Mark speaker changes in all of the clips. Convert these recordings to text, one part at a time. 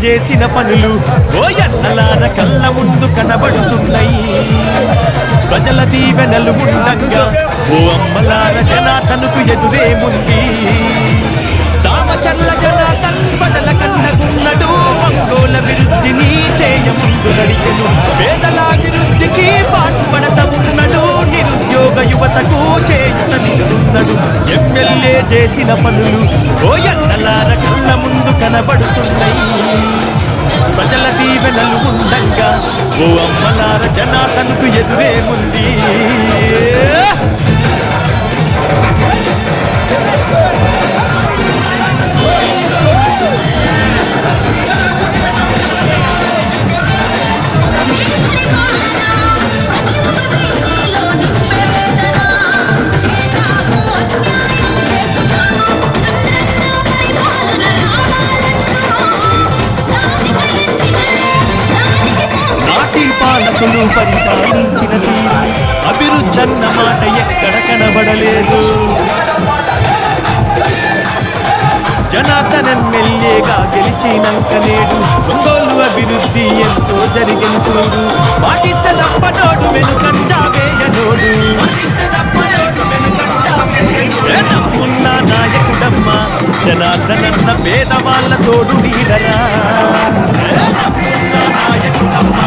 Speaker 1: చేసిన పనులు ఓ ఎన్నలార కళ్ళ ముందు కనబడుతున్నాయి. ప్రజల దీవెనలు ఉండంగా ఓ అమ్మలార జనార్దన్కు ఎదురేముంది. దామచర్ల జనార్దన్ ప్రజల కండగున్నడు. మంగోల అభివృద్ధిని చేయ ముందు నడిచెను. పేదల అభివృద్ధికి పాటుపడత ఉన్నాడు. నిరుద్యోగ యువతకు చేయుతనిస్తున్నాడు. ఎమ్మెల్యే చేసిన పనులు ఓ ఎన్నలార కళ్ళ ముందు కనబడుతున్నాయి. ప్రజల దీవెనలు ఉండంగా ఓ అమ్మలార జనార్దన్కు ఎదురేముంది. పాలకులు పరిపాలించిన తీరు అభివృద్ధి అన్న మాట ఎక్కడ కనబడలేదు. జనార్దన్ ఎమ్మెల్యేగా గెలిచినాక నేడు ఒంగోలు అభివృద్ధి ఎంతో జరిగిన చూడు. పాటిస్తే తప్పనోడు వెనుకంజా వేయనోడు. నమ్మున్న నాయకుడమ్మ జనార్దన్ అన్న పేదవాళ్ళ తోడు నీడరా. నమ్మున్న నాయకుడమ్మ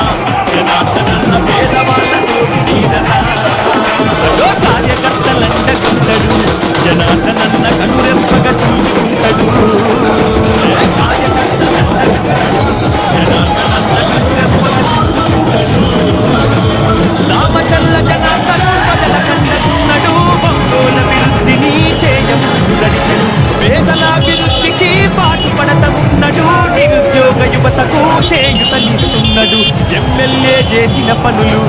Speaker 1: జనార్దనన్న పేదవాళ్ళ తోడు నీడరా. కార్యకర్తలండకుంటాడు. జనార్దనన్న కనురెంపగా చూసుకుంటాడు. దామచర్ల జనార్దన్ ప్రజల కండకున్నాడు. మంగోల అభివృద్ధిని చేయముందు నడిచెను. పేదల అభివృద్ధికి పాటుపడత ఉన్నాడు. నిరుద్యోగ యువతకు చేయుతనిస్తున్నాడు. ఎమ్మెల్యే చేసిన పనులు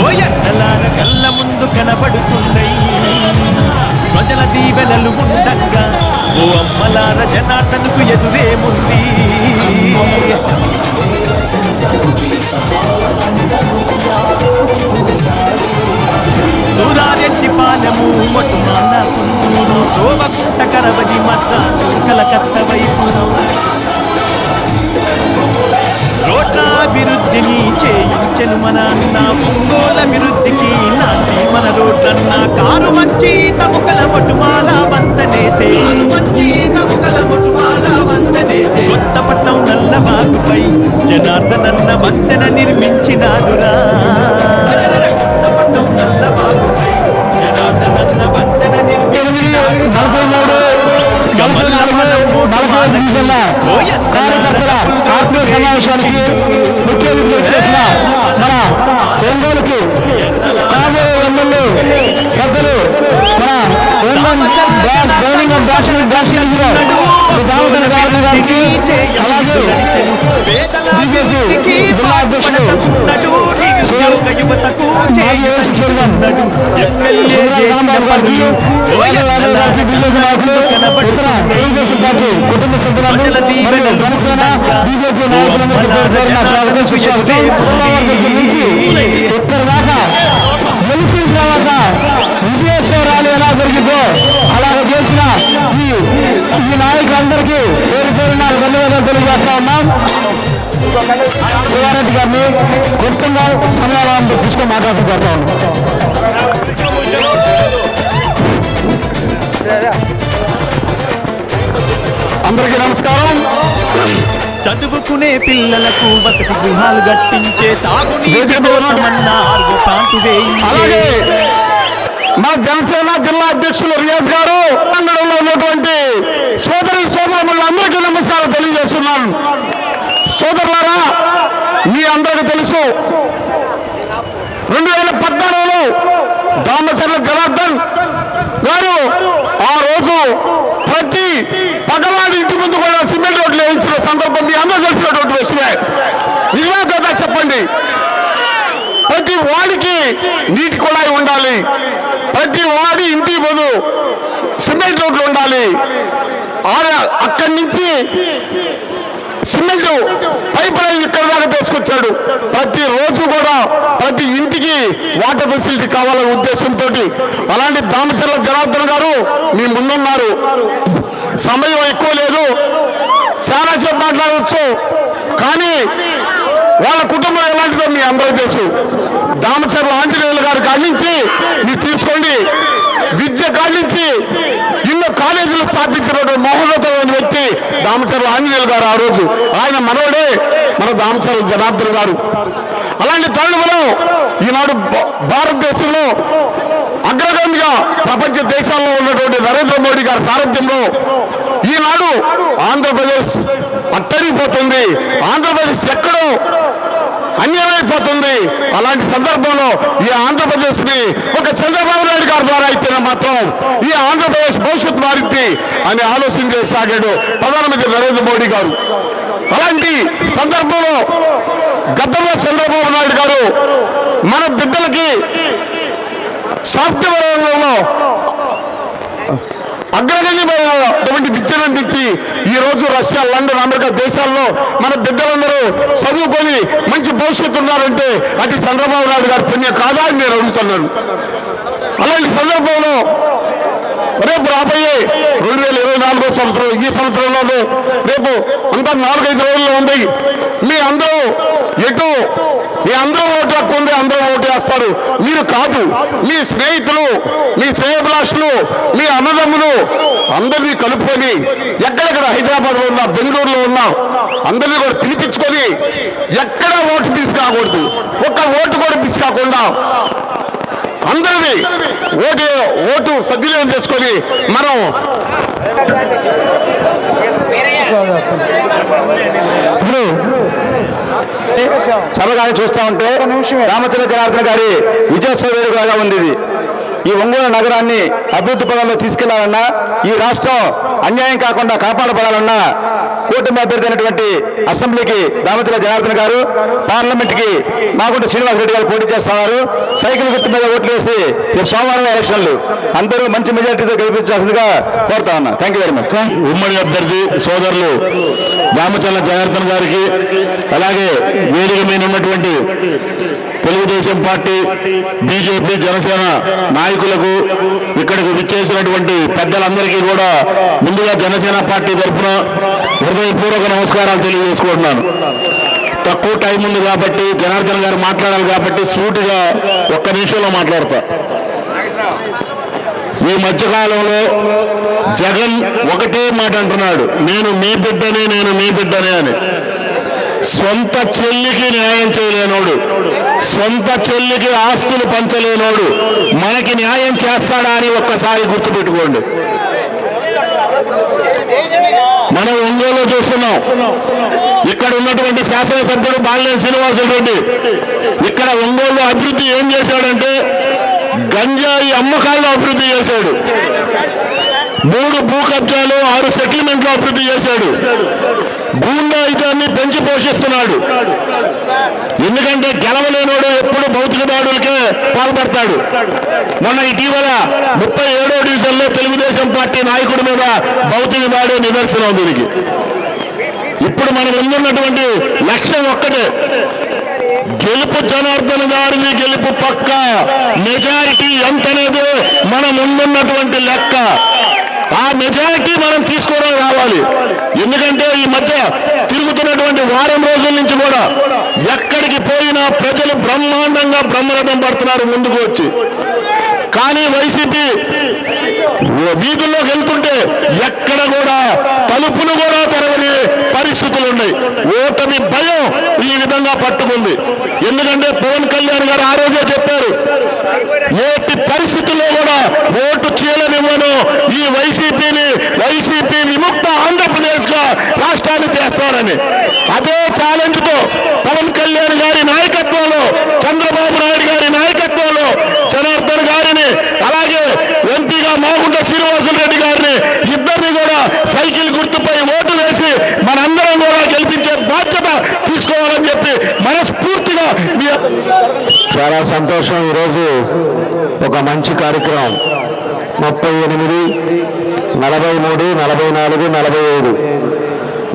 Speaker 1: ఓ ఎన్నలార కళ్ళ ముందు కనబడుతున్నాయి. ప్రజల దీవెనలు ఉండంగా ఓ అమ్మలార జనార్దన్కు ఎదురేముంది. సూరారెడ్డి పాలెము మొట్టుమాల కుందూరు తోవకుంట కరవది మద్రాసు కలకత్త వైపు రోడ్ల అభివృద్ధిని చేయించెను మన అన్న. ఒంగోలు అభివృద్ధికి నాటి మన రోడ్లన్న. కారు మంచి తముకల మొట్టుమాల వంతనేసే. కొత్తపట్నం నల్లబాగుపై జనార్దనన్న వంతెన నిర్మించినాడురా. కొత్తపట్నం నల్లబాగుపై జనార్దనన్న వంతెన
Speaker 2: సమావేశానికి ముఖ్య అతిథిగా చేసిన మన ఒంగోలుకి కాబోయే ఎమ్మెల్యే పెద్దలు మన అలాగే బీజేపీ జిల్లా అధ్యక్షుడు తెలుగుదేశం పార్టీ కుటుంబ సభ్యులందరూ జనసేన బీజేపీ నాయకులందరికీ నుంచి ఇక్కడ దాకా గెలిచిన తర్వాత విజయోత్సవ ర్యాలీ ఎలా జరిగిందో అలాగ చేసిన ఈ నాయకులందరికీ పేరు పేరున ధన్యవాదాలు తెలియజేస్తా ఉన్నాం. శివారెడ్డి గారిని కొంచెంగా సమయాలను తీసుకొని మాట్లాడుతూ పెడతా ఉన్నాం. అందరికీ నమస్కారం.
Speaker 1: చదువుకునే పిల్లలకు వసతి గృహాలు కట్టించే తాగునీటి కోసమన్న 6 ప్లాంటు వేయించే
Speaker 2: మా జనసేన జిల్లా అధ్యక్షులు రియాజ్ గారు తెలంగాణలో ఉన్నటువంటి సోదరులందరికీ నమస్కారం తెలియజేస్తున్నాను. సోదరులారా, మీ అందరికీ తెలుసు 2014లో దామచర్ల జనార్దన్ గారు ఆ రోజు ప్రతి పగవాడి ఇంటి ముందు కూడా సిమెంట్ రోడ్లు వేయించిన సందర్భం మీ అందరూ తెలిసినటువంటి విషయమే. నిజమే కదా చెప్పండి. ప్రతి వాడికి నీటి కుళాయి ఉండాలి. ప్రతి వాడి ఇంటి ముందు సిమెంట్ రోడ్లు ఉండాలి. అక్కడి నుంచి సిమెంట్ పైప్ లైన్ ఇక్కడ దాకా తీసుకొచ్చాడు. ప్రతి రోజు కూడా ప్రతి ఇంటికి వాటర్ ఫెసిలిటీ కావాలనే ఉద్దేశంతో అలాంటి దామచర్ల జనార్దన్ గారు మీ ముందున్నారు. సమయం ఎక్కువ లేదు, చాలా సేపు మాట్లాడవచ్చు. కానీ వాళ్ళ కుటుంబం ఎలాంటిదో మీ అందరూ తెలుసు. దామచర్ల ఆంజనేయులు గారు కాడించి మీరు తీసుకోండి, విద్య కాడించి ఎన్నో కాలేజీలు స్థాపించినటువంటి మహోన్నతమైన వ్యక్తి దామచర్ల ఆంజనేయులు గారు. ఆ రోజు ఆయన మనవడే మన దామచర్ల జనార్దన్ గారు. అలాంటి తరుణంలో ఈనాడు భారతదేశంలో అగ్రగామిగా ప్రపంచ దేశాల్లో ఉన్నటువంటి నరేంద్ర మోడీ గారి సారథ్యంలో ఈనాడు ఆంధ్రప్రదేశ్ అట్టడిపోతుంది, ఆంధ్రప్రదేశ్ ఎక్కడో అన్యాయమైపోతుంది. అలాంటి సందర్భంలో ఈ ఆంధ్రప్రదేశ్ ని ఒక చంద్రబాబు నాయుడు గారి ద్వారా అయితేనే మాత్రం ఈ ఆంధ్రప్రదేశ్ భవిష్యత్తు మారింది అని ఆలోచన చేసాగాడు ప్రధానమంత్రి నరేంద్ర మోడీ గారు. అలాంటి సందర్భంలో గతంలో చంద్రబాబు నాయుడు గారు మన బిడ్డలకి సాఫ్ట్వేర్ రంగంలో అగ్రగణ్యమైనటువంటి విద్యను అందించి ఈ రోజు రష్యా, లండన్, అమెరికా దేశాల్లో మన బిడ్డలందరూ చదువుకొని మంచి భవిష్యత్తు ఉన్నారంటే అది చంద్రబాబు నాయుడు గారి పుణ్యం కాదా అని నేను అడుగుతున్నాను. అలాంటి సందర్భంలో రేపు రాబోయే 2024 సంవత్సరం, ఈ సంవత్సరంలోనూ రేపు అంతా 4-5 రోజుల్లో ఉంది. మీ అందరూ ఓటు హక్కు ఉంది, అందరూ ఓటు వేస్తారు. మీరు కాదు, మీ స్నేహితులు, మీ శ్రేయోభిలాషులు, మీ అన్నదమ్ములు అందరినీ కలుపుకొని ఎక్కడెక్కడ హైదరాబాద్లో ఉన్నా, బెంగళూరులో ఉన్నా అందరినీ కూడా పిలిపించుకొని ఎక్కడ ఓటు మిస్ కాకూడదు, ఒక్క ఓటు కూడా మిస్ కాకుండా అందరినీ ఓటు సద్వినియోగం చేసుకొని మనం ఇప్పుడు సభగానే చూస్తూ ఉంటే రామచంద్ర జనార్దన్ గారి విజయోత్సవ వేడుకగా ఉంది. ఈ ఒంగోలు నగరాన్ని అభివృద్ధి పదంలో తీసుకెళ్లాలన్నా, ఈ రాష్ట్రం అన్యాయం కాకుండా కాపాడబడాలన్నా కూటమి అభ్యర్థి అయినటువంటి అసెంబ్లీకి దామచర్ల జనార్దన్ గారు, పార్లమెంట్ కి మాగుంట శ్రీనివాసరెడ్డి గారు పోటీ చేస్తున్నారు. సైకిల్ గుర్తు మీద ఓట్లు వేసి రేపు సోమవారం ఎలక్షన్లు అందరూ మంచి మెజార్టీతో గెలిపించాల్సిందిగా కోరుతా ఉన్నా. Thank you very much.
Speaker 3: ఉమ్మడి అభ్యర్థి సోదరులు దామచర్ల జనార్దన్ గారికి, అలాగే వేదిక మీద ఉన్నటువంటి తెలుగుదేశం పార్టీ, బీజేపీ, జనసేన నాయకులకు, ఇక్కడికి విచ్చేసినటువంటి పెద్దలందరికీ కూడా ముందుగా జనసేన పార్టీ తరఫున హృదయపూర్వక నమస్కారాలు తెలియజేసుకుంటున్నాను. తక్కువ టైం ఉంది కాబట్టి, జనార్దన్ గారు మాట్లాడాలి కాబట్టి సూటిగా ఒక్క నిమిషంలో మాట్లాడతా. ఈ మధ్యకాలంలో జగన్ ఒకటే మాట అంటున్నాడు, నేను మీ బిడ్డనే అని. సొంత చెల్లికి న్యాయం చేయలేనోడు, సొంత చెల్లికి ఆస్తులు పంచలేనోడు మనకి న్యాయం చేస్తాడా అని ఒక్కసారి గుర్తుపెట్టుకోండి. మనం ఒంగోలు చూస్తున్నాం, ఇక్కడ ఉన్నటువంటి శాసనసభ్యుడు బాలినేని శ్రీనివాసరెడ్డి ఇక్కడ ఒంగోలు అభివృద్ధి ఏం చేశాడంటే గంజాయి అమ్మకాల్లో అభివృద్ధి చేశాడు, 3 భూ కబ్జాలు, 6 సెటిల్మెంట్లు అభివృద్ధి చేశాడు, గూండాయితాన్ని పెంచి పోషిస్తున్నాడు. ఎందుకంటే గెలవలేనోడు ఎప్పుడు భౌతిక దాడులకే పాల్పడతాడు. మొన్న ఇటీవల 37వ డివిజన్లో తెలుగుదేశం పార్టీ నాయకుడి మీద భౌతిక దాడి నిదర్శనం దీనికి. ఇప్పుడు మనం ముందున్నటువంటి లక్ష్యం ఒక్కటే, గెలుపు జనార్దన్ గారిని గెలుపు పక్క, మెజారిటీ ఎంతనేది మన ముందున్నటువంటి లెక్క. ఆ మెజారిటీ మనం తీసుకోవడం రావాలి. ఎందుకంటే ఈ మధ్య తిరుగుతున్నటువంటి వారం రోజుల నుంచి కూడా ఎక్కడికి పోయినా ప్రజలు బ్రహ్మాండంగా బ్రహ్మరథం పడుతున్నారు ముందుకు వచ్చి. కానీ వైసీపీ వీధుల్లోకి వెళ్తుంటే ఎక్కడ కూడా తలుపులు కూడా తెరవని పరిస్థితులు ఉన్నాయి. ఓటమి భయం ఈ విధంగా పట్టుకుంది. ఎందుకంటే పవన్ కళ్యాణ్ గారు ఆ రోజే చెప్పారు, ఏటి పరిస్థితుల్లో కూడా ఓటు చీలనివ్వను, ఈ వైసీపీ విముక్త ఆంధ్రప్రదేశ్ గా రాష్ట్రాన్ని చేస్తారని. అదే ఛాలెంజ్ తో పవన్ కళ్యాణ్ గారి నాయకత్వంలో, చంద్రబాబు నాయుడు గారి నాయకత్వంలో జనార్దన్ గారిని, అలాగే ఎంపీగా మాగుంట శ్రీనివాసరెడ్డి గారిని ఇద్దరిని కూడా సైకిల్ గుర్తుపై ఓటు వేసి మనందరం కూడా గెలిపించే బాధ్యత తీసుకోవాలని చెప్పి మనస్ఫూర్తిగా.
Speaker 2: చాలా సంతోషం. ఈరోజు ఒక మంచి కార్యక్రమం 38, 43, 44, 45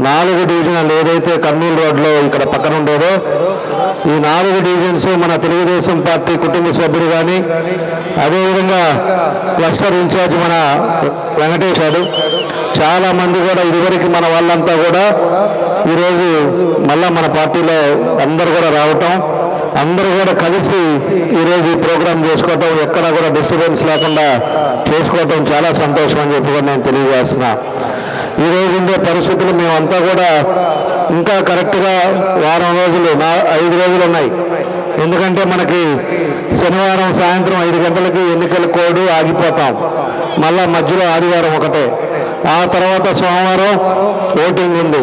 Speaker 2: 4 డివిజన్లు ఏదైతే కర్నూలు రోడ్లో ఇక్కడ పక్కన ఉండేదో ఈ 4 డివిజన్స్ మన తెలుగుదేశం పార్టీ కుటుంబ సభ్యులు కానీ, అదేవిధంగా క్లస్టర్ ఇన్ఛార్జ్ మన వెంకటేశ్వరు, చాలామంది కూడా ఇదివరకు మన వాళ్ళంతా కూడా ఈరోజు మళ్ళా మన పార్టీలో అందరూ కూడా రావటం, అందరూ కూడా కలిసి ఈరోజు ఈ ప్రోగ్రాం చేసుకోవటం, ఎక్కడా కూడా డిస్టర్బెన్స్ లేకుండా చేసుకోవటం చాలా సంతోషం అని చెప్పి కూడా నేను తెలియజేస్తున్నా. ఈరోజు ఉండే పరిస్థితులు మేమంతా కూడా ఇంకా కరెక్ట్గా వారం రోజులు 5 రోజులు ఉన్నాయి. ఎందుకంటే మనకి శనివారం సాయంత్రం 5 గంటలకి ఎన్నికల కోడ్ ఆగిపోతాం, మళ్ళా మధ్యలో ఆదివారం ఒకటే, ఆ తర్వాత సోమవారం ఓటింగ్ ఉంది.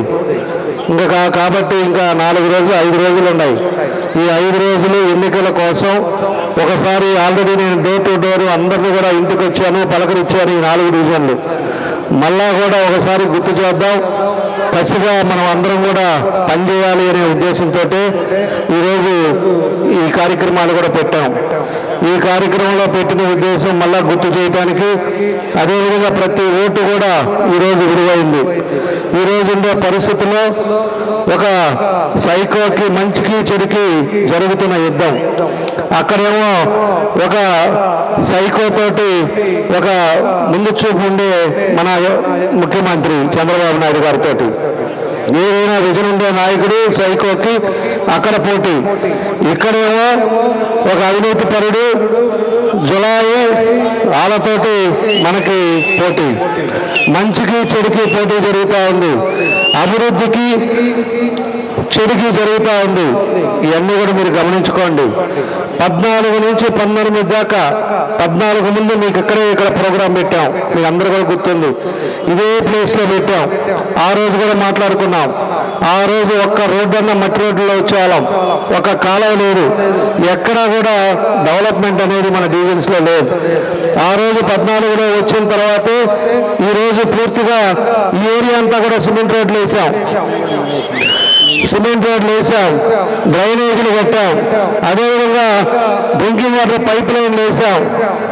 Speaker 2: ఇంకా కాబట్టి ఇంకా 4 రోజులు 5 రోజులు ఉన్నాయి. ఈ 5 రోజులు ఎన్నికల కోసం ఒకసారి ఆల్రెడీ నేను డోర్ టు డోర్ అందరినీ కూడా ఇంటికి వచ్చాను, పలకరించాను. ఈ 4 డివిజన్లు మళ్ళా కూడా ఒకసారి గుర్తు చేద్దాం, కసిగా మనం అందరం కూడా పనిచేయాలి అనే ఉద్దేశంతో ఈరోజు ఈ కార్యక్రమాలు కూడా పెట్టాం. ఈ కార్యక్రమంలో పెట్టిన ఉద్దేశం మళ్ళా గుర్తు చేయడానికి, అదేవిధంగా ప్రతి ఓటు కూడా ఈరోజు విలువైంది. ఈరోజు ఉండే పరిస్థితుల్లో ఒక సైకోకి మంచికి చెడుకి జరుగుతున్న యుద్ధం. అక్కడేమో ఒక సైకోతోటి ఒక ముందు చూపు ఉండే మన ముఖ్యమంత్రి చంద్రబాబు నాయుడు గారితో ఏదైనా విజన్ ఉండే నాయకుడు సైకోకి అక్కడ పోటీ. ఇక్కడేమో ఒక అవినీతి పరుడు జులాయి వాళ్ళతోటి మనకి పోటీ. మంచికి చెడుకి పోటీ జరుగుతూ ఉంది, అభివృద్ధికి చెడుకి జరుగుతూ ఉంది. ఇవన్నీ కూడా మీరు గమనించుకోండి. 14 నుంచి 19 దాకా 14 ముందు మీకు ఇక్కడ ప్రోగ్రాం పెట్టాం, మీకు అందరూ కూడా గుర్తుంది. ఇదే ప్లేస్లో పెట్టాం. ఆ రోజు కూడా మాట్లాడుకున్నాం. ఆ రోజు ఒక్క రోడ్డు అన్న మట్టి రోడ్డులో వచ్చేవాళ్ళం, ఒక కాలువ లేదు, ఎక్కడా కూడా డెవలప్మెంట్ అనేది మన డివిజన్స్లో లేదు. ఆ రోజు 14లో వచ్చిన తర్వాతే ఈరోజు పూర్తిగా ఈ ఏరియా అంతా కూడా సిమెంట్ రోడ్లు వేసాం, డ్రైనేజీలు కట్టాం, అదేవిధంగా డ్రింకింగ్ వాటర్ పైప్ లైన్లు వేసాం,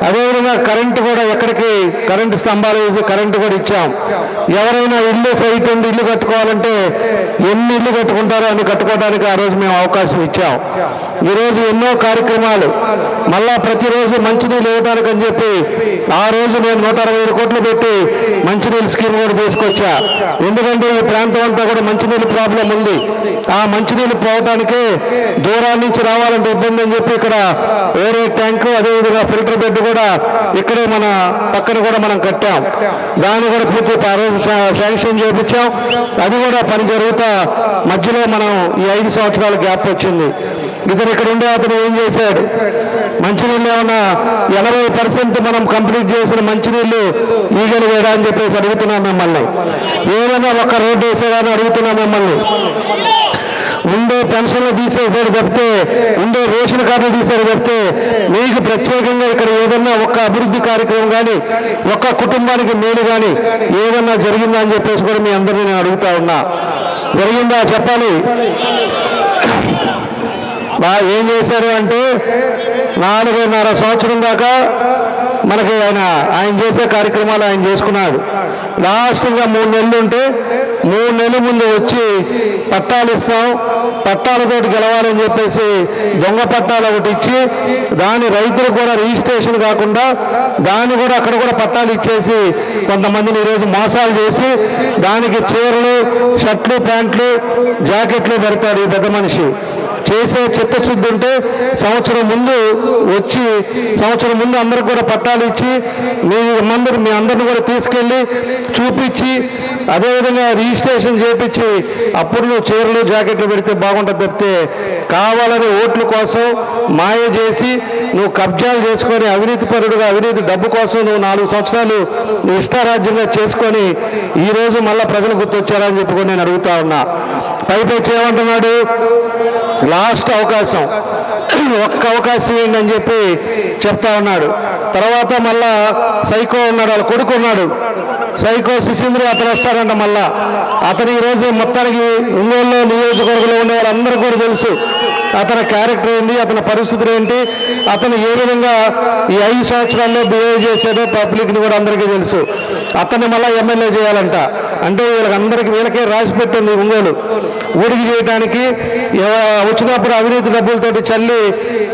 Speaker 2: అదేవిధంగా కరెంటు కూడా ఎక్కడికి కరెంటు స్తంభాలు వేసి కరెంటు కూడా ఇచ్చాం. ఎవరైనా ఇల్లు సైట్ ఉండి ఇల్లు కట్టుకోవాలంటే ఎన్ని ఇల్లు కట్టుకుంటారో అన్ని కట్టుకోవడానికి ఆ రోజు మేము అవకాశం ఇచ్చాం. ఈరోజు ఎన్నో కార్యక్రమాలు మళ్ళా ప్రతిరోజు మంచినీళ్ళు ఇవ్వడానికి అని చెప్పి ఆ రోజు నేను 160 కోట్లు పెట్టి మంచినీళ్ళు స్కీమ్ కూడా తీసుకొచ్చా. ఎందుకంటే ఈ ప్రాంతం అంతా కూడా మంచినీళ్ళు ప్రాబ్లం ఉంది. ఆ మంచినీళ్ళు పోవడానికే దూరాల నుంచి రావాలంటే ఇబ్బంది అని చెప్పి ఇక్కడ వేరే ట్యాంకు, అదేవిధంగా ఫిల్టర్ బెడ్ కూడా ఇక్కడే మన పక్కన కూడా మనం కట్టాం. దాన్ని కూడా పూర్తి ఆ రోజు శాంక్షన్ చేయించాం. అది కూడా పని జరుగుతా మధ్యలో మనం ఈ 5 సంవత్సరాల గ్యాప్ వచ్చింది. ఇతను ఇక్కడ ఉండే అతను ఏం చేశాడు, మంచినీళ్ళు ఏమన్నా 80% మనం కంప్లీట్ చేసిన మంచినీళ్ళు ఈగలు వేయడా అని చెప్పేసి అడుగుతున్నాం మిమ్మల్ని. ఏదైనా ఒక్క రోడ్డు వేసేదని అడుగుతున్నాం మిమ్మల్ని. ఉండే పెన్షన్లు తీసేసాడు చెప్తే, ఉండే రేషన్ కార్డులు తీసాడు చెప్తే, మీకు ప్రత్యేకంగా ఇక్కడ ఏదన్నా ఒక్క అభివృద్ధి కార్యక్రమం కానీ ఒక్క కుటుంబానికి మేలు కానీ ఏదన్నా జరిగిందా అని చెప్పేసి కూడా మీ అందరినీ నేను అడుగుతా ఉన్నా. జరిగిందా చెప్పాలి. ఏం చేశారు అంటే 4.5 సంవత్సరం దాకా మనకి ఆయన చేసే కార్యక్రమాలు ఆయన చేసుకున్నాడు. లాస్ట్గా 3 నెలలు ఉంటే 3 నెలల ముందు వచ్చి పట్టాలు ఇస్తాం, పట్టాలతోటి గెలవాలని చెప్పేసి దొంగ పట్టాలు ఒకటి ఇచ్చి దాని రైతులకు కూడా రిజిస్ట్రేషన్ కాకుండా దాన్ని కూడా అక్కడ కూడా పట్టాలు ఇచ్చేసి కొంతమందిని ఈరోజు మోసాలు చేసి దానికి చీరలు, షర్ట్లు, ప్యాంట్లు, జాకెట్లు పెడతాడు ఈ పెద్ద మనిషి. చేసే చిత్తశుద్ధి ఉంటే సంవత్సరం ముందు వచ్చి సంవత్సరం ముందు అందరికి కూడా పట్టాలు ఇచ్చి మీ అందరిని కూడా తీసుకెళ్ళి చూపించి అదేవిధంగా రిజిస్ట్రేషన్ చేయించి అప్పుడు నువ్వు చీరలు జాకెట్లు పెడితే బాగుంటుంది తప్పితే కావాలని ఓట్ల కోసం మాయ చేసి నువ్వు కబ్జాలు చేసుకొని అవినీతిపరుడుగా అవినీతి డబ్బు కోసం నువ్వు 4 సంవత్సరాలు ఇష్టారాజ్యంగా చేసుకొని ఈరోజు మళ్ళీ ప్రజలు గుర్తొచ్చారని చెప్పుకొని నేను అడుగుతా ఉన్నా. పైపెచ్చి ఏమంటున్నాడు, లాస్ట్ అవకాశం, ఒక్క అవకాశం ఏంటని చెప్పి చెప్తా ఉన్నాడు. తర్వాత మళ్ళా సైకో ఉన్నాడు, వాళ్ళ కొడుకు ఉన్నాడు, సైకో శిశీంద్రి, అతను వస్తాడంట. మళ్ళా అతను ఈరోజు మొత్తానికి ఒంగోలు నియోజకవర్గంలో ఉండే వాళ్ళందరూ కూడా తెలుసు అతని క్యారెక్టర్ ఏంటి, అతని పరిస్థితులు ఏంటి, అతను ఏ విధంగా ఈ 5 సంవత్సరాల్లో బిహేవ్ చేశాడో పబ్లిక్ని కూడా అందరికీ తెలుసు.
Speaker 4: అతన్ని మళ్ళీ ఎమ్మెల్యే చేయాలంట. అంటే వీళ్ళకే రాసి పెట్టింది ఒంగోలు ఊడికి చేయడానికి. వచ్చినప్పుడు అవినీతి డబ్బులతోటి చల్లి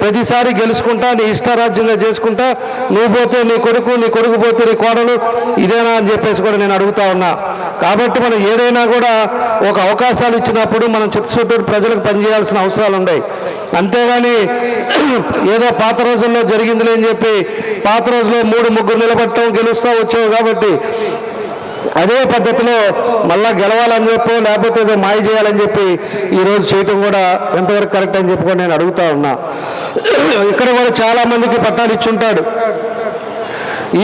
Speaker 4: ప్రతిసారి గెలుచుకుంటా నీ ఇష్టారాజ్యంగా చేసుకుంటా నువ్వు పోతే నీ కొడుకు పోతే నీ కోడలు ఇదేనా అని చెప్పేసి కూడా నేను అడుగుతా ఉన్నా. కాబట్టి మనం ఏదైనా కూడా ఒక అవకాశాలు ఇచ్చినప్పుడు మనం చిత్తశుద్ధి ప్రజలకు పనిచేయాల్సిన అవసరాలు ఉన్నాయి. అంతేగాని ఏదో పాత రోజుల్లో జరిగిందిలే అని చెప్పి పాత రోజుల్లో 3-3 నిలబడటం గెలుస్తూ వచ్చావు కాబట్టి అదే పద్ధతిలో మళ్ళా గెలవాలని చెప్పో లేకపోతే ఏదో మాయ చేయాలని చెప్పి ఈరోజు చేయటం కూడా ఎంతవరకు కరెక్ట్ అని చెప్పి నేను అడుగుతా ఉన్నా. ఇక్కడ కూడా చాలామందికి పట్టాలు ఇచ్చుంటాడు.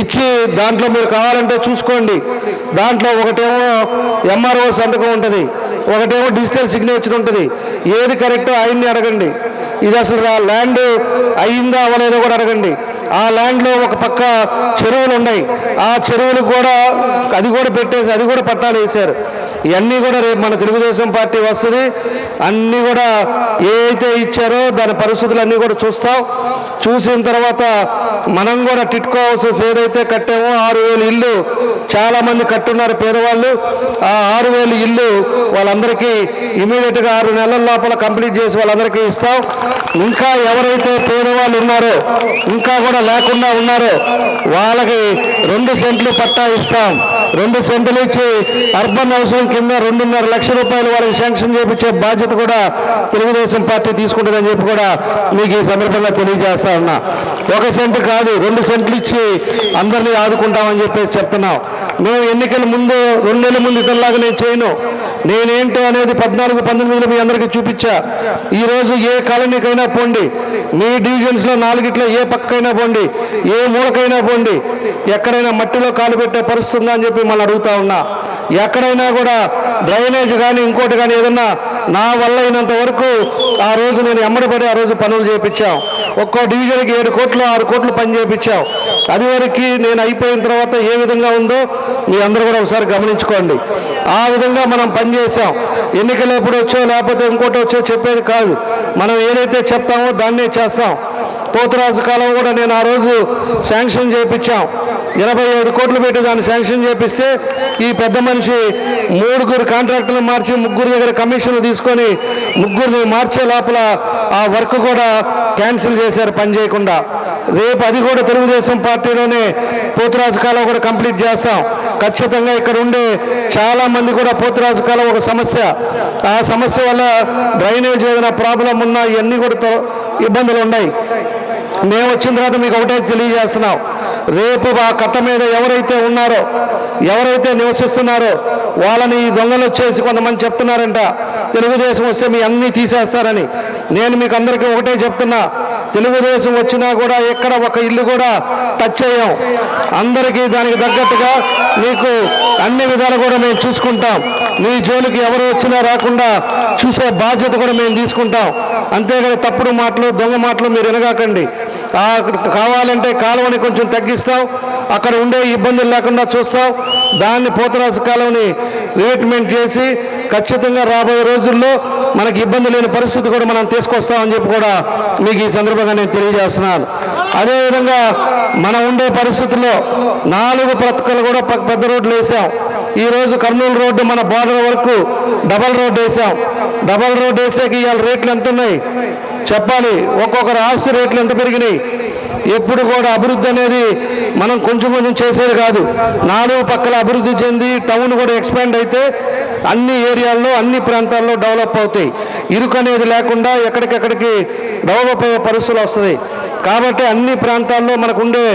Speaker 4: ఇచ్చి దాంట్లో మీరు కావాలంటే చూసుకోండి. దాంట్లో ఒకటేమో ఎంఆర్ఓ సంతకం ఉంటుంది, ఒకటేమో డిజిటల్ సిగ్నేచర్ ఉంటుంది. ఏది కరెక్టో ఆయన్ని అడగండి. ఇది అసలు ల్యాండ్ అయ్యిందా అవ్వలేదో కూడా అడగండి. ఆ ల్యాండ్లో ఒక పక్క చెరువులు ఉన్నాయి, ఆ చెరువులు కూడా అది కూడా పెట్టేసి అది కూడా పట్టాలు వేశారు. ఇవన్నీ కూడా రేపు మన తెలుగుదేశం పార్టీ వస్తుంది. అన్నీ కూడా ఏ అయితే ఇచ్చారో దాని పరిస్థితులు అన్నీ కూడా చూస్తాం. చూసిన తర్వాత మనం కూడా టిట్కో హౌసెస్ ఏదైతే కట్టామో 6,000 ఇల్లు చాలామంది కట్టున్నారు పేదవాళ్ళు. ఆ 6,000 ఇల్లు వాళ్ళందరికీ ఇమీడియట్గా 6 నెలల లోపల కంప్లీట్ చేసి వాళ్ళందరికీ ఇస్తాం. ఇంకా ఎవరైతే పేదవాళ్ళు ఉన్నారో ఇంకా కూడా లేకుండా ఉన్నారో వాళ్ళకి 2 సెంట్లు పట్టా ఇస్తాం. 2 సెంట్లు ఇచ్చి అర్బన్ హౌసింగ్ కింద 2.5 లక్షల రూపాయలు వాళ్ళకి శాంక్షన్ చేయించే బాధ్యత కూడా తెలుగుదేశం పార్టీ తీసుకుంటుందని చెప్పి కూడా మీకు ఈ సందర్భంగా తెలియజేస్తా ఉన్నా. 1 సెంటు కాదు 2 సెంట్లు ఇచ్చి అందరినీ ఆదుకుంటామని చెప్పేసి చెప్తున్నాం. మేము ఎన్నికల ముందు 2 నెలల ముందు ఇతరులాగా నేను చేయను. నేనేంటో అనేది 14-19 మీ అందరికీ చూపించా. ఈరోజు ఏ కాలనీకైనా పోండి, మీ డివిజన్స్లో 4 ఏ పక్కైనా పోండి, ఏ మూలకైనా పోండి, ఎక్కడైనా మట్టిలో కాలు పెట్టే పరిస్థితి ఉందా అని చెప్పి మనం అడుగుతా ఉన్నా. ఎక్కడైనా కూడా డ్రైనేజ్ కానీ ఇంకోటి కానీ ఏదన్నా నా వల్ల అయినంత వరకు ఆ రోజు నేను ఎమ్మడిపడి ఆ రోజు పనులు చేయించాం. ఒక్కో డివిజన్కి 7 కోట్లు 6 కోట్లు పని చేయించాం. అది వరకు నేను అయిపోయిన తర్వాత ఏ విధంగా ఉందో మీ అందరూ కూడా ఒకసారి గమనించుకోండి. ఆ విధంగా మనం పనిచేసాం. ఎన్నికలు ఎప్పుడు వచ్చో లేకపోతే ఇంకోటి వచ్చో చెప్పేది కాదు. మనం ఏదైతే చెప్తామో దాన్నే చేస్తాం. పోతురాజు కాలం కూడా నేను ఆ రోజు శాంక్షన్ చేయించాం. 85 కోట్లు పెట్టి దాన్ని శాంక్షన్ చేపిస్తే ఈ పెద్ద మనిషి 3 కాంట్రాక్టులు మార్చి 3 దగ్గర కమిషన్లు తీసుకొని 3 మార్చే లోపల ఆ వర్క్ కూడా క్యాన్సిల్ చేశారు పని చేయకుండా. రేపు అది కూడా తెలుగుదేశం పార్టీలోనే పోతురాజు కాలం కూడా కంప్లీట్ చేస్తాం. ఖచ్చితంగా ఇక్కడ ఉండే చాలామంది కూడా పోతురాజు కాలం ఒక సమస్య. ఆ సమస్య వల్ల డ్రైనేజ్ ఏదైనా ప్రాబ్లం ఉన్నా ఇవన్నీ కూడా ఇబ్బందులు ఉన్నాయి. మేము వచ్చిన తర్వాత మీకు ఒకటే తెలియజేస్తున్నాం. రేపు ఆ కట్ట మీద ఎవరైతే ఉన్నారో ఎవరైతే నివసిస్తున్నారో వాళ్ళని ఈ దొంగలు వచ్చేసి కొంతమంది చెప్తున్నారంట తెలుగుదేశం వస్తే మీ అన్నీ తీసేస్తారని. నేను మీకు అందరికీ ఒకటే చెప్తున్నా, తెలుగుదేశం వచ్చినా కూడా ఎక్కడ ఒక ఇల్లు కూడా టచ్ చేయం. అందరికీ దానికి తగ్గట్టుగా మీకు అన్ని విధాలు కూడా మేము చూసుకుంటాం. మీ జోలికి ఎవరు వచ్చినా రాకుండా చూసే బాధ్యత కూడా మేము తీసుకుంటాం. అంతేగాని తప్పుడు మాటలు దొంగ మాటలు మీరు వినగాకండి. కావాలంటే కాలువని కొంచెం తగ్గిస్తాం, అక్కడ ఉండే ఇబ్బందులు లేకుండా చూస్తాం. దాన్ని పోతురాజు కాలువని రివెట్మెంట్ చేసి ఖచ్చితంగా రాబోయే రోజుల్లో మనకి ఇబ్బంది లేని పరిస్థితి కూడా మనం తీసుకొస్తామని చెప్పి కూడా మీకు ఈ సందర్భంగా నేను తెలియజేస్తున్నాను. అదేవిధంగా మనం ఉండే పరిస్థితుల్లో 4 ప్రక్కలు కూడా పెద్ద రోడ్లు వేసాం. ఈరోజు కర్నూలు రోడ్డు మన బార్డర్ వరకు డబల్ రోడ్డు వేసాం. డబల్ రోడ్డు వేసాక ఇవాళ రేట్లు ఎంత ఉన్నాయి చెప్పాలి. ఒక్కొక్కరు ఆస్తి రేట్లు ఎంత పెరిగినాయి. ఎప్పుడు కూడా అభివృద్ధి అనేది మనం కొంచెం కొంచెం చేసేది కాదు. 4 పక్కల అభివృద్ధి చెంది టౌన్ కూడా ఎక్స్పాండ్ అయితే అన్ని ఏరియాల్లో అన్ని ప్రాంతాల్లో డెవలప్ అవుతాయి. ఇరుకు అనేది లేకుండా ఎక్కడికెక్కడికి డెవలప్ అయ్యే పరిస్థితులు వస్తుంది. కాబట్టి అన్ని ప్రాంతాల్లో మనకు ఉండే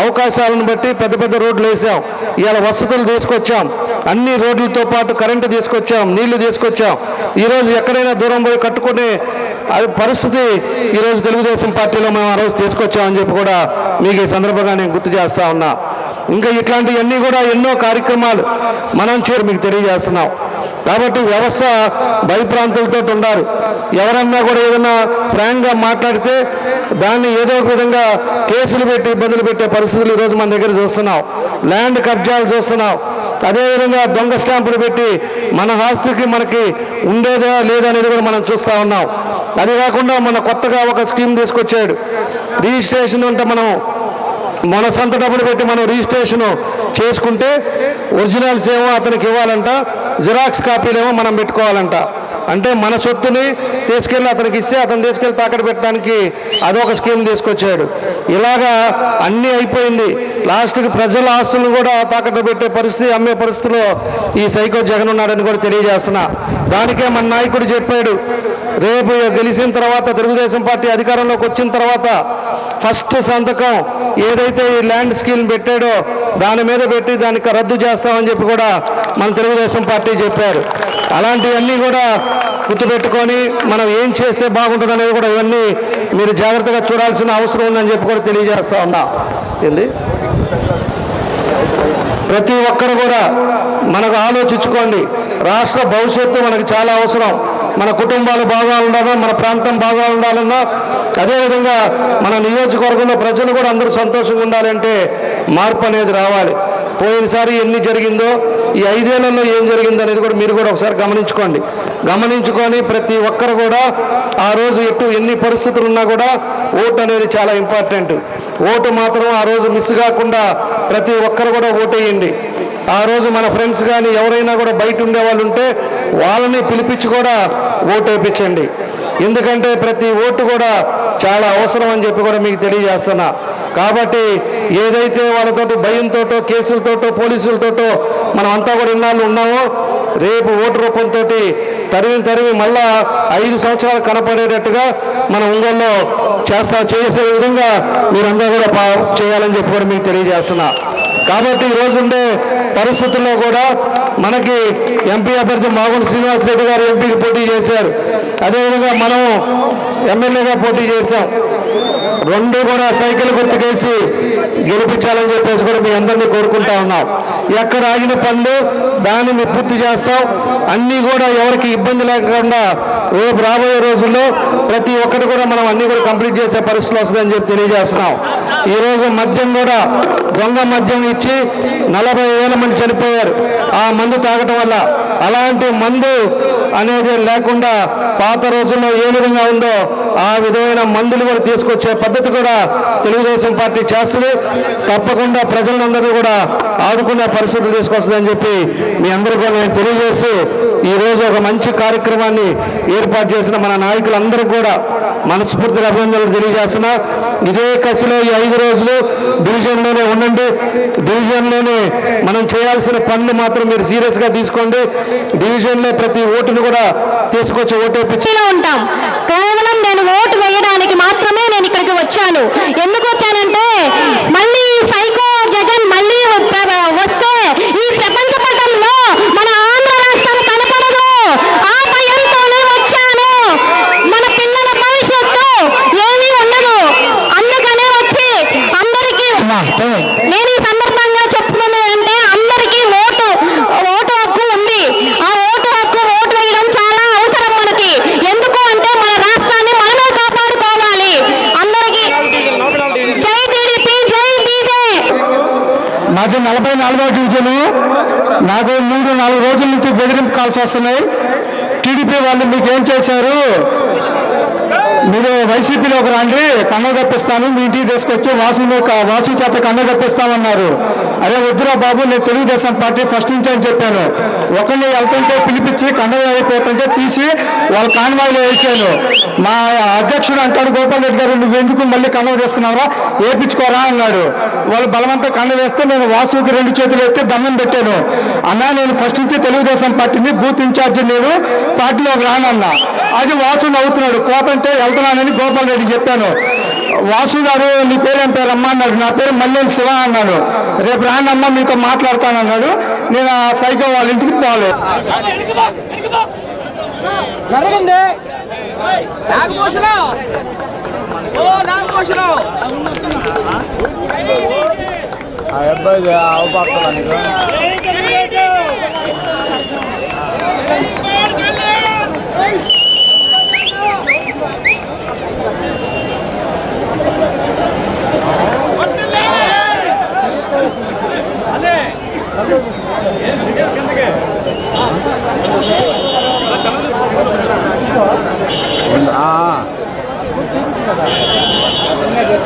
Speaker 4: అవకాశాలను బట్టి పెద్ద పెద్ద రోడ్లు వేసాం. ఇవాళ వసతులు తీసుకొచ్చాం. అన్ని రోడ్లతో పాటు కరెంటు తీసుకొచ్చాం, నీళ్లు తీసుకొచ్చాం. ఈరోజు ఎక్కడైనా దూరం పోయి కట్టుకునే పరిస్థితి ఈరోజు తెలుగుదేశం పార్టీలో మేము ఆ రోజు తీసుకొచ్చామని చెప్పి కూడా మీకు ఈ సందర్భంగా నేను గుర్తు చేస్తా ఉన్నా. ఇంకా ఇట్లాంటివన్నీ కూడా ఎన్నో కార్యక్రమాలు మనం మీకు తెలియజేస్తున్నాం. కాబట్టి వ్యవస్థ భయప్రాంతులతో ఉన్నారు. ఎవరన్నా కూడా ఏదన్నా ఫ్రాంక్గా మాట్లాడితే దాన్ని ఏదో ఒక విధంగా కేసులు పెట్టి ఇబ్బందులు పెట్టే పరిస్థితులు ఈరోజు మన దగ్గర చూస్తున్నాం. ల్యాండ్ కబ్జాలు చూస్తున్నాం. అదేవిధంగా దొంగ స్టాంపులు పెట్టి మన ఆస్తికి మనకి ఉండేదా లేదా అనేది కూడా మనం చూస్తూ ఉన్నాం. అది కాకుండా మన కొత్తగా ఒక స్కీమ్ తీసుకొచ్చాడు. రిజిస్ట్రేషన్ అంటే మనం మన సొంత డబ్బులు పెట్టి మనం రిజిస్ట్రేషన్ చేసుకుంటే ఒరిజినల్స్ ఏమో అతనికి ఇవ్వాలంట, జిరాక్స్ కాపీలేమో మనం పెట్టుకోవాలంట. అంటే మన సొత్తుని తీసుకెళ్ళి అతనికి ఇస్తే అతను తీసుకెళ్ళి తాకట్టు పెట్టడానికి అదొక స్కీమ్ తీసుకొచ్చాడు. ఇలాగా అన్నీ అయిపోయింది. లాస్ట్కి ప్రజల ఆస్తులను కూడా తాకట్టు పెట్టే పరిస్థితి, అమ్మే పరిస్థితిలో ఈ సైకో జగన్ ఉన్నాడని కూడా తెలియజేస్తున్నా. దానికే మన నాయకుడు చెప్పాడు, రేపు గెలిచిన తర్వాత తెలుగుదేశం పార్టీ అధికారంలోకి వచ్చిన తర్వాత ఫస్ట్ సంతకం ఏదైతే ఈ ల్యాండ్ స్కీమ్ పెట్టాడో దాని మీద పెట్టి దానికి రద్దు చేస్తామని చెప్పి కూడా మన తెలుగుదేశం పార్టీ చెప్పారు. అలాంటివన్నీ కూడా గుర్తుపెట్టుకొని మనం ఏం చేస్తే బాగుంటుంది అనేది కూడా ఇవన్నీ మీరు జాగ్రత్తగా చూడాల్సిన అవసరం ఉందని చెప్పి కూడా తెలియజేస్తా ఉన్నా. ఏంది ప్రతి ఒక్కరు కూడా మనకు ఆలోచించుకోండి. రాష్ట్ర భవిష్యత్తు మనకు చాలా అవసరం. మన కుటుంబాలు బాగా ఉండాలన్నా, మన ప్రాంతం బాగా ఉండాలన్నా, అదేవిధంగా మన నియోజకవర్గంలో ప్రజలు కూడా అందరూ సంతోషంగా ఉండాలంటే మార్పు అనేది రావాలి. పోయినసారి ఎన్ని జరిగిందో ఈ 5 ఏళ్లలో ఏం జరిగిందో అనేది కూడా మీరు కూడా ఒకసారి గమనించుకొని ప్రతి ఒక్కరు కూడా ఆ రోజు ఎన్ని పరిస్థితులు ఉన్నా కూడా ఓటు అనేది చాలా ఇంపార్టెంట్. ఓటు మాత్రం ఆ రోజు మిస్ కాకుండా ప్రతి ఒక్కరు కూడా ఓటేయండి. ఆ రోజు మన ఫ్రెండ్స్ కానీ ఎవరైనా కూడా బయట ఉండేవాళ్ళు ఉంటే వాళ్ళని పిలిపించి కూడా ఓటు వేయించండి. ఎందుకంటే ప్రతి ఓటు కూడా చాలా అవసరం అని చెప్పి కూడా మీకు తెలియజేస్తున్నా. కాబట్టి ఏదైతే వాళ్ళతోటి భయంతోటో కేసులతోటో పోలీసులతోటో మనం అంతా కూడా ఇన్నాళ్ళు ఉన్నామో, రేపు ఓటు రూపంతో తరిమి మళ్ళా 5 సంవత్సరాలు కనపడేటట్టుగా మన ఒంగోలులో చేసే విధంగా మీరందరూ కూడా చేయాలని చెప్పి కూడా మీకు తెలియజేస్తున్నా. కాబట్టి ఈరోజు ఉండే పరిస్థితుల్లో కూడా మనకి ఎంపీ అభ్యర్థి మాగుంట శ్రీనివాసరెడ్డి గారు ఎంపీకి పోటీ చేశారు. అదేవిధంగా మనం ఎమ్మెల్యేగా పోటీ చేశాం. 2 కూడా సైకిల్ గుర్తుకేసి గెలిపించాలని చెప్పేసి కూడా మీ అందరినీ కోరుకుంటా ఉన్నాం. ఎక్కడ ఆగిన పనులు దాన్ని పూర్తి చేస్తాం. అన్నీ కూడా ఎవరికి ఇబ్బంది లేకుండా రేపు రాబోయే రోజుల్లో ప్రతి ఒక్కటి కూడా మనం అన్నీ కూడా కంప్లీట్ చేసే పరిస్థితులు వస్తుందని చెప్పి తెలియజేస్తున్నాం. ఈరోజు మద్యం కూడా దొంగ మద్యం ఇచ్చి 40,000 మంది చనిపోయారు ఆ మందు తాగటం వల్ల. అలాంటి మందు అనేది లేకుండా పాత రోజుల్లో ఏ విధంగా ఉందో ఆ విధమైన మందులు కూడా తీసుకొచ్చే పద్ధతి కూడా తెలుగుదేశం పార్టీ చేస్తుంది. తప్పకుండా ప్రజలందరూ కూడా ఆదుకునే పరిస్థితులు తీసుకొస్తుందని చెప్పి మీ అందరూ కూడా నేను తెలియజేసి ఈరోజు ఒక మంచి కార్యక్రమాన్ని ఏర్పాటు చేసిన మన నాయకులందరూ కూడా మనస్ఫూర్తిగా అభినందనలు తెలియజేస్తున్నా. ఇదే కసిలో ఈ 5 రోజులు డివిజన్లోనే ఉండండి. డివిజన్లోనే మనం చేయాల్సిన పనులు మాత్రం మీరు సీరియస్గా తీసుకోండి. డివిజన్లో ప్రతి ఓటును కూడా తీసుకొచ్చి ఓటేపించి
Speaker 5: ఉంటాం. కేవలం నేను ఓటు వేయడానికి మాత్రమే నేను ఇక్కడికి వచ్చాను. ఎందుకు వచ్చానంటే మళ్ళీ సైకో జగన్ మళ్ళీ వస్తే ఈ ప్రపంచ పటంలో మన ఆంధ్ర రాష్ట్రం కనపడదు. ఆ భయంతోనే వచ్చాను. మన పిల్లల భవిష్యత్తు ఏమీ ఉండదు. అందుకనే వచ్చి అందరికీ నేను ఈ సందర్భంగా చెప్తున్నానంటే అందరికీ ఓటు హక్కు ఉంది. ఆ ఓటు వేయడం చాలా అవసరం మనకి. ఎందుకు అంటే మన రాష్ట్రాన్ని మనమే కాపాడుకోవాలి. అందరికీ జై టీడీపీ, జై బీజే.
Speaker 4: మాది 44వ డివిజను. నాకు 3-4 రోజుల నుంచి బెదిరింపు కాల్స్ వస్తున్నాయి. టీడీపీ వాళ్ళు మీకు ఏం చేశారు, మీరు వైసీపీలోకి రండి, కండ కప్పిస్తాను, మీ ఇంటికి తీసుకొచ్చి వాసు చేత కండ కప్పిస్తామన్నారు. అరే వద్దురా బాబు, నేను తెలుగుదేశం పార్టీ ఫస్ట్ నుంచి అని చెప్పాను. ఒకరిని వెళ్తుంటే పిలిపించి కండ అయిపోతుంటే తీసి వాళ్ళ కాన్వాయిలో వేసాను. మా అధ్యక్షుడు అంటాడు, గోపాల్ రెడ్డి గారు నువ్వెందుకు మళ్ళీ కండ వేస్తున్నావురా, వేయించుకోరా అన్నాడు. వాళ్ళు బలవంతా కండ వేస్తే నేను వాసుకి 2 చేతులు ఎత్తి దండం పెట్టాను. అన్నా నేను ఫస్ట్ నుంచి తెలుగుదేశం పార్టీని బూత్ ఇన్ఛార్జి, నేను పార్టీలోకి రానన్నా. అది వాసు నవ్వుతున్నాడు. కోపంటే వెళ్తున్నానని గోపాల్ రెడ్డి చెప్పాను. వాసు గారు నీ పేరేం పేరమ్మా అన్నాడు. నా పేరు మల్లేని శివ అన్నాను. రేపు రానమ్మా మీతో మాట్లాడతానన్నాడు. నేను ఆ సైకో వాళ్ళ ఇంటికి పోలేదు.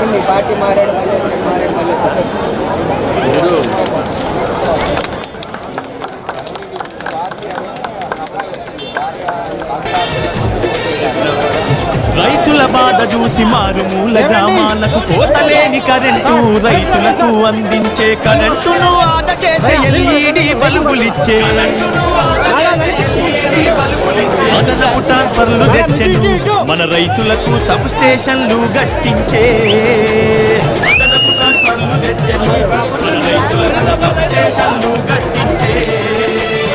Speaker 6: మీ పార్టీ మారాడు మళ్ళీ
Speaker 1: రైతుల బాధ చూసి మారుమూల గ్రామాలకు కోతలేని కరెంటు రైతులకు అందించే కరెంటును ఆదా చేసే ఎల్ఈడి బల్బులిచ్చే అదనపు ట్రాన్స్ఫర్లు తెచ్చెను మన రైతులకు సబ్ స్టేషన్లు గట్టించే అదనపు ట్రాన్స్ఫర్లు తెచ్చెను మన రైతులకు సబ్ స్టేషన్లు గట్టించే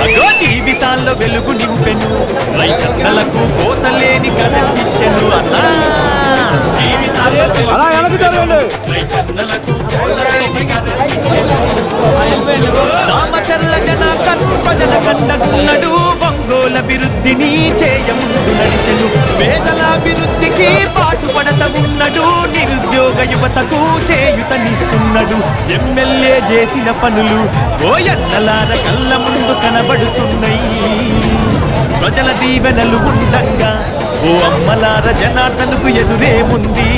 Speaker 1: అగో జీవితాల్లో వెలుగు నింపెను రైతన్నలకు కోతలేని కరెంట్ ఇచ్చెను అన్నా జీవితాల్లో రైతన్నలకు కోతలేని కరెంట్ ఇచ్చెను. దామచర్ల జనాకర్ ప్రజల కండగున్నడు ఒంగోలు అభివృద్ధిని చేయముందు నడిచెను పేదల అభివృద్ధికి పాటుపడత ఉన్నడు నిరుద్యోగ యువతకు చేయుతనిస్తున్నాడు ఎమ్మెల్యే చేసిన పనులు ఓయన్నలార కళ్ళ ముందు కనబడుతున్నాయి ప్రజల దీవెనలు ఉండంగా ఓ అమ్మలార జనార్దనుకు ఎదురేముంది